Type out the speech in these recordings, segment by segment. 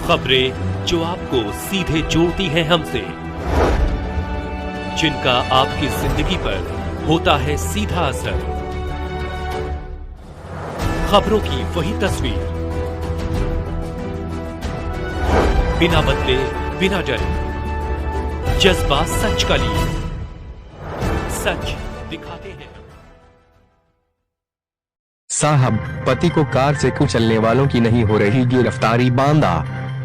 खबरें जो आपको सीधे जोड़ती हैं हमसे, जिनका आपकी जिंदगी पर होता है सीधा असर। खबरों की वही तस्वीर, बिना बदले बिना डरे, जज्बा सच का लिए, सच दिखाते हैं। साहब, पति को कार से कुचलने वालों की नहीं हो रही गिरफ्तारी। बांदा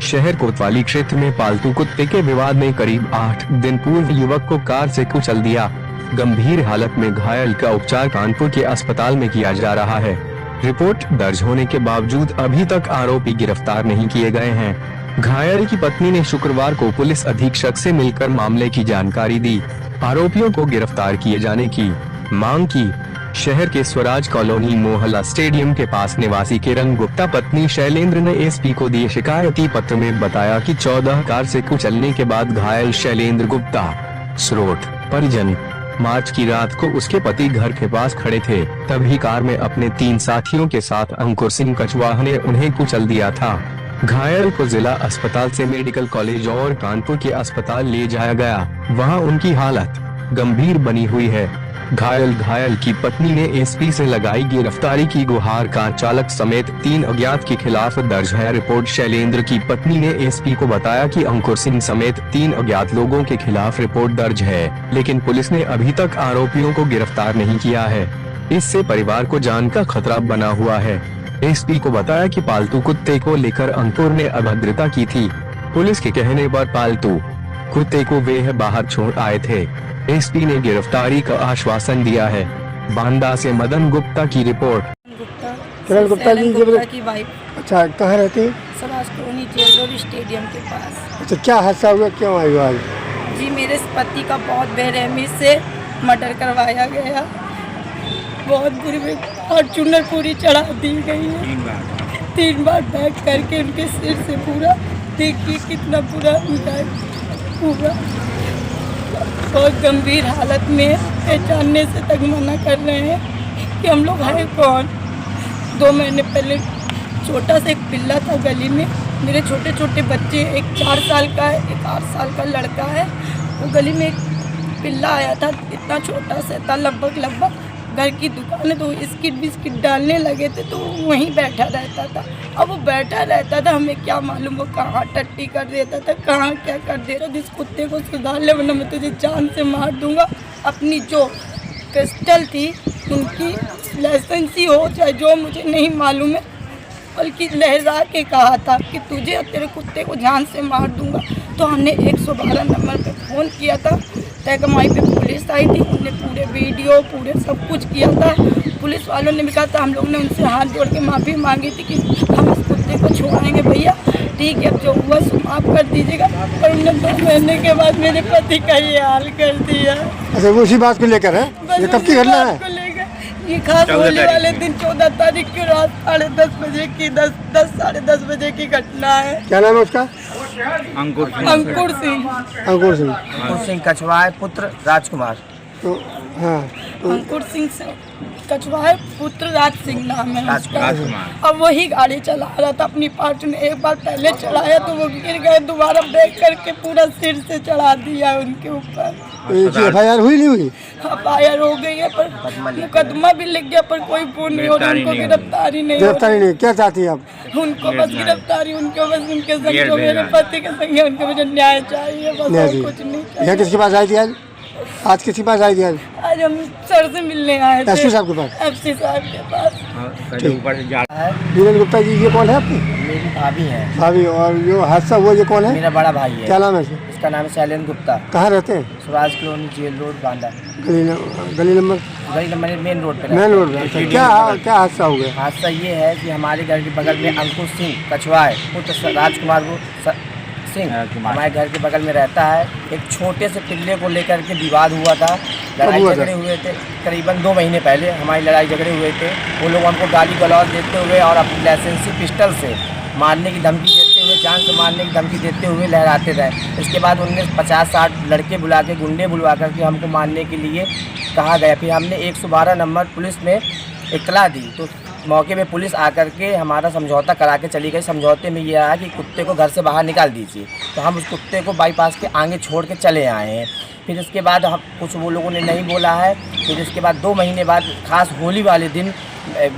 शहर कोतवाली क्षेत्र में पालतू कुत्ते के विवाद में करीब 8 दिन पूर्व युवक को कार से कुचल दिया। गंभीर हालत में घायल का उपचार कानपुर के अस्पताल में किया जा रहा है। रिपोर्ट दर्ज होने के बावजूद अभी तक आरोपी गिरफ्तार नहीं किए गए हैं। घायल की पत्नी ने शुक्रवार को पुलिस अधीक्षक से मिलकर मामले की जानकारी दी। आरोपियों को गिरफ्तार किए जाने की मांग की। शहर के स्वराज कॉलोनी मोहल्ला स्टेडियम के पास निवासी किरण गुप्ता पत्नी शैलेंद्र ने एसपी को दिए शिकायती पत्र में बताया कि 14 कार से कुचलने के बाद घायल शैलेंद्र गुप्ता स्रोत परिजन मार्च की रात को उसके पति घर के पास खड़े थे, तभी कार में अपने 3 साथियों के साथ अंकुर सिंह कछवाहा ने उन्हें कुचल दिया था। घायल को जिला अस्पताल से मेडिकल कॉलेज और कानपुर के अस्पताल ले जाया गया। वहां उनकी हालत गंभीर बनी हुई है। घायल की पत्नी ने एसपी से लगाई गिरफ्तारी की गुहार। कार चालक समेत 3 अज्ञात के खिलाफ दर्ज है रिपोर्ट। शैलेंद्र की पत्नी ने एसपी को बताया कि अंकुर सिंह समेत 3 अज्ञात लोगों के खिलाफ रिपोर्ट दर्ज है, लेकिन पुलिस ने अभी तक आरोपियों को गिरफ्तार नहीं किया है। इससे परिवार को जान का खतरा बना हुआ है। एसपी को बताया कि पालतू कुत्ते को लेकर अंकुर ने अभद्रता की थी। पुलिस के कहने पर पालतू कुत्ते को वे बाहर छोड़ आए थे। एसपी ने गिरफ्तारी का आश्वासन दिया है। बांदा से मदन गुप्ता की रिपोर्ट। किरण गुप्ता जी की वाइफ। अच्छा, कहाँ रहते हैं? Swaraj colony jail road stadium के पास। अच्छा, क्या हादसा हुआ, क्यों आई आज? जी, मेरे पति का बहुत बेरहमी से मर्डर करवाया गया। बहुत बुरी फॉर्चूनर पूरी चढ़ा दी गई है। 3 बार बैठ करके उनके सिर से पूरा देखिए कितना पूरा हुआ। बहुत गंभीर हालत में पहचानने से तक मना कर रहे हैं कि हम लोग हैं कौन। 2 महीने पहले छोटा सा एक पिल्ला था गली में। मेरे छोटे छोटे बच्चे, एक 4 साल का है, एक 8 साल का लड़का है। वो गली में एक पिल्ला आया था, इतना छोटा सा था, लगभग घर की दुकान है तो स्किट बिस्किट डालने लगे थे तो वहीं बैठा रहता था। अब वो बैठा रहता था, हमें क्या मालूम वो कहाँ टट्टी कर देता था, कहाँ क्या कर देता। जिस कुत्ते को सुधार ले वरना मैं तुझे जान से मार दूंगा। अपनी जो पिस्टल थी उनकी लाइसेंसी हो चाहे जो मुझे नहीं मालूम है, बल्कि लहरा के कहा था कि तुझे और तेरे कुत्ते को जान से मार दूंगा। तो हमने 112 नंबर पे फ़ोन किया था। तहकमाई पे पुलिस आई थी, उनने पूरे वीडियो पूरे सब कुछ किया था। पुलिस वालों ने भी कहा था, हम लोग ने उनसे हाथ जोड़ के माफ़ी मांगी थी कि हम इस कुत्ते को छोड़ाएंगे भैया, ठीक है, अब जो हुआ सो माफ़ कर दीजिएगा। पर उन्होंने 2 महीने के बाद मेरे पति का ये हाल कर दिया। अच्छा, वो उसी बात को लेकर है? ये कब की घटना है? ये खास होली वाले दिन 14 तारीख की रात 10:30 बजे की 10 साढ़े 10 बजे की घटना है। क्या नाम है उसका? अंकुर सिंह कछवाहा पुत्र राजकुमार। तो हाँ, अंकुर सिंह कछवाहा पुत्र राज सिंह नाम है उसका। अब वही गाड़ी चला रहा था अपनी फॉर्च्यूनर। एक बार पहले चलाया तो वो गिर गए, दोबारा ब्रेक करके पूरा सिर से चढ़ा दिया उनके ऊपर। FIR हुई नहीं हुई? FIR हो गई है पर मुकदमा भी लिख गया पर कोई फोन नहीं हो रहा, उनको गिरफ्तारी नहीं। क्या चाहती है आप? उनको बस गिरफ्तारी, उनको बस उनके संग जो मेरे पति के संग है उनको मुझे न्याय चाहिए, बस और कुछ नहीं चाहिए। यहाँ किसके पास आई थी आज किसके पास आई थी आज? हम सर से मिलने आए थे। एसपी साहब के पास? एसपी साहब के पास। किरण गुप्ता जी, ये कौन है आपकी? मेरी भाभी है। भाभी, और जो हादसा हुआ ये कौन है? मेरा बड़ा भाई है। क्या नाम है इसका? नाम है शैलेंद्र गुप्ता। कहाँ रहते हैं? Swaraj colony jail road Banda. गली नंबर मेन रोड पे। क्या हादसा हो गया? हादसा ये है कि हमारे घर के बगल में अंकुर सिंह कछवाहा पुत्र राजकुमार सिंह हमारे घर के बगल में रहता है। एक छोटे से पिल्ले को लेकर के विवाद हुआ था, लड़ाई झगड़े हुए थे। करीबन 2 महीने पहले हमारी लड़ाई झगड़े हुए थे। वो लोग हमको गाली गलौज देते हुए और अपनी लाइसेंसी पिस्टल से मारने की धमकी देते हुए, जान से मारने की धमकी देते हुए लहराते रहे। इसके बाद उन्होंने 50-60 लड़के बुला के, गुंडे बुलवा करके हमको मारने के लिए कहा गया। फिर हमने 112 नंबर पुलिस में इत्तला दी तो मौके पे पुलिस आकर के हमारा समझौता करा के चली गई। समझौते में ये आया कि कुत्ते को घर से बाहर निकाल दीजिए, तो हम उस कुत्ते को बाईपास के आगे छोड़ के चले आए हैं। फिर इसके बाद हम कुछ वो लोगों ने नहीं बोला है। फिर इसके बाद 2 महीने बाद खास होली वाले दिन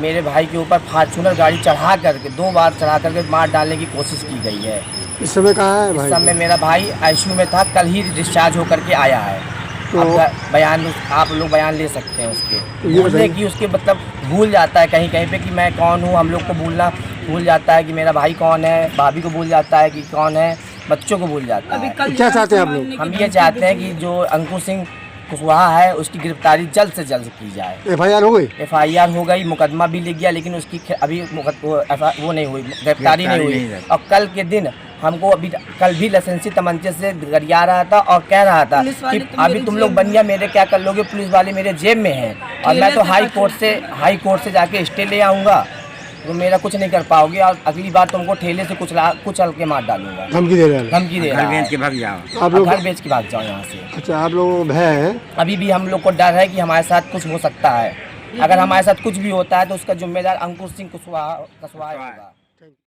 मेरे भाई के ऊपर फॉर्च्यूनर गाड़ी चढ़ा करके 2 बार चढ़ा करके मार डालने की कोशिश की गई है। इस समय कहाँ है इस भाई? समय मेरा भाई आईसीयू में था, कल ही डिस्चार्ज होकर के आया है। तो बयान आप लोग बयान ले सकते हैं उसके। ये बोलने की उसके मतलब भूल जाता है कहीं कहीं पे कि मैं कौन हूँ। हम लोग को भूलना भूल जाता है कि मेरा भाई कौन है, भाभी को भूल जाता है कि कौन है, बच्चों को भूल जाता है। क्या चाहते हैं आप लोग? हम ये चाहते हैं कि जो अंकुश सिंह कुशवाहा है उसकी गिरफ्तारी जल्द से जल्द की जाए। FIR हो गई? FIR हो गई, मुकदमा भी लिख गया, लेकिन उसकी अभी वो नहीं हुई, गिरफ्तारी नहीं हुई। और कल के दिन हमको कल भी लाइसेंसी तमंचे से गरिया रहा था और कह रहा था कि अभी तुम लोग बनिया मेरे क्या कर लोगे, पुलिस वाले मेरे जेब में हैं और मैं तो हाई कोर्ट से जाके स्टे ले आऊँगा, तो मेरा कुछ नहीं कर पाओगे और अगली बार तुमको ठेले से कुचल के मार डालूंगा। धमकी दे रहे हैं? धमकी दे रहा है। आप लोग घर बेच के भाग जाओ यहाँ से। अच्छा, आप लोग भय है? अभी भी हम लोग को डर है कि हमारे साथ कुछ हो सकता है। अगर हमारे साथ कुछ भी होता है तो उसका जिम्मेदार अंकुश सिंह कुशवाहा होगा।